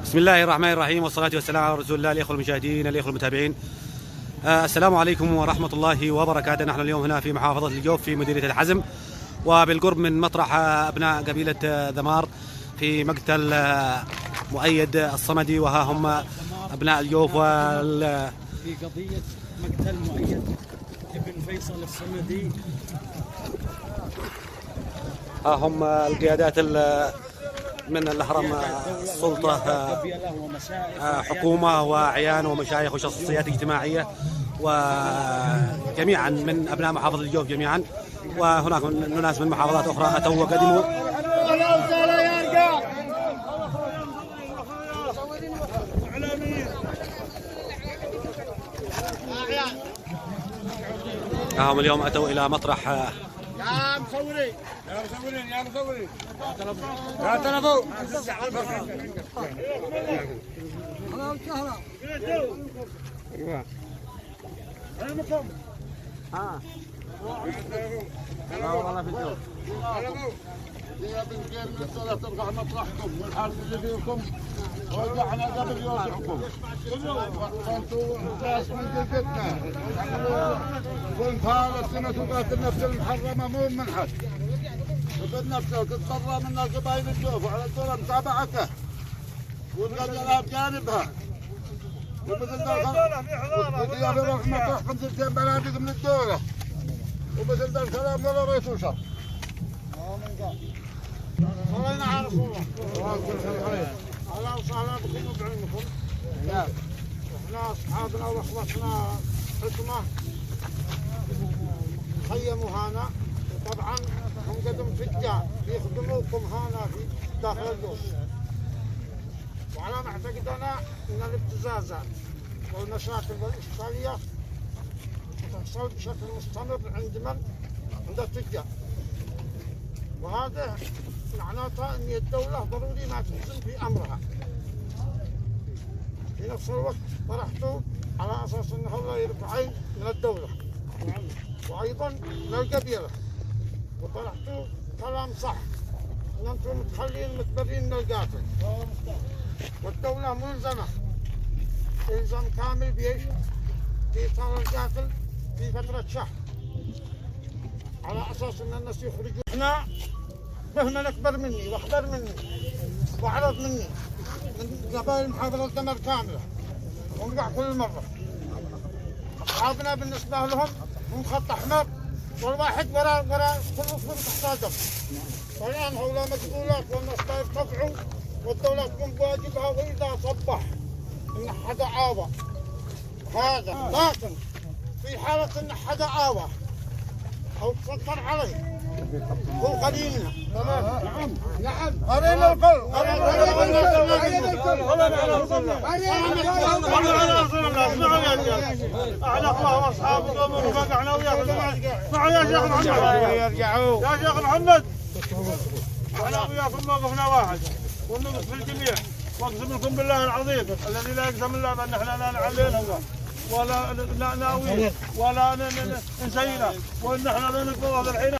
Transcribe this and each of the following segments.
بسم الله الرحمن الرحيم، والصلاة والسلام على رسول الله. الإخوة المشاهدين، الإخوة المتابعين، السلام عليكم ورحمة الله وبركاته. نحن اليوم هنا في محافظة الجوف في مديرية الحزم، وبالقرب من مطرح أبناء قبيلة ذمار في مقتل مؤيد الصمدي، وها هم أبناء الجوف في قضية مقتل مؤيد ابن فيصل الصمدي. ها هم القيادات من الهرم، السلطة، حكومة وأعيان ومشايخ وشخصيات اجتماعية، وجميعا من أبناء محافظة الجوف جميعا، وهناك ناس من محافظات أخرى أتوا وقدموا. هم اليوم أتوا إلى مطرح يا مصورين يا مصورين يا مصورين يا تلفوا ايوه والله في الجو يا بنت غير من الصلاة ترفع مطرحكم والحرب اللي فيكم وقعنا قبل يوسعكم وانتوا ناس من جلدتنا كنت هذا السنة تقاتل نفس المحرمة مو من حد تقتل نفسه تتبرى من قبائل الجوف وعلى الدولة متابعته والغزلها بجانبها ومثل ذا في مطرحكم سلتين بنادق من الدولة ومثل ذا الكلام ولا ريت وشر. صلينا على رسول الله. أهلا وسهلا بكم وبعلمكم. احنا أصحابنا وأخوتنا حكمة خيموا هنا، وطبعا هم قدم فجار يخدموكم هنا في داخل الجوف. وعلى ما أعتقد أنا أن الابتزازات والمشاكل والإشكالية تحصل بشكل مستمر عند من؟ عند التجار. وهذا معناته أن الدولة ضروري ما تحسن في أمرها. في نفس الوقت طرحتوا على أساس أنه الله يرفع عين من الدولة وأيضا من القبيلة، وطرحتوا كلام صح أن أنتم متخلين متبرين من القاتل، والدولة ملزمة إلزام كامل بإيش؟ بإيصال القاتل في فترة شهر على أساس أن الناس يخرجوا. إحنا مهما أكبر مني وأخبر مني وأعرض مني من قبائل محافظة ذمار كاملة ونقع كل مرة. أصحابنا بالنسبة لهم هم خط أحمر، والواحد وراء كل أسبوع تحتاجهم. والآن هؤلاء مسؤولات والناس لا يرتفعوا والدولة تقوم بواجبها، وإذا صبح إن حدا عاوى هذا، لكن في حالة إن حدا عاوى أو تسطر عليه هو قليلنا. نعم نعم قليل الكل احنا الله واصحابه وفقعنا وياكم. اسمعوا يا شيخ محمد، يا شيخ محمد، احنا وياكم موقفنا واحد ونقف في الجميع، واقسم لكم بالله العظيم الذي لا يقسم الله بان احنا لا نعلينا ولا ناوي ولا نسينا، وان احنا لا نتفوض الحين.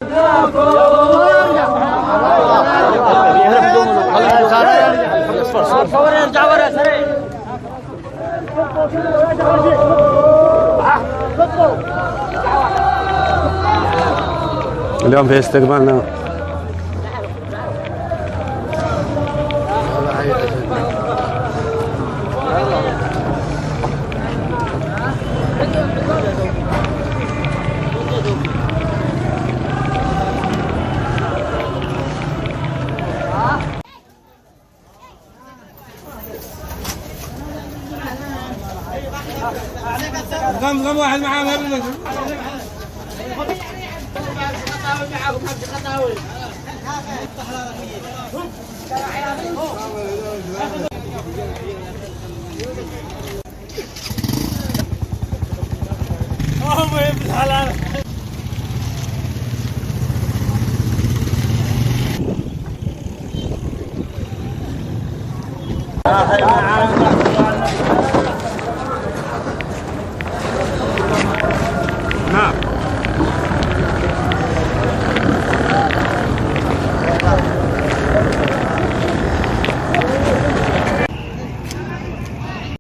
اليوم في استقبالنا قم واحد معاه قبل ما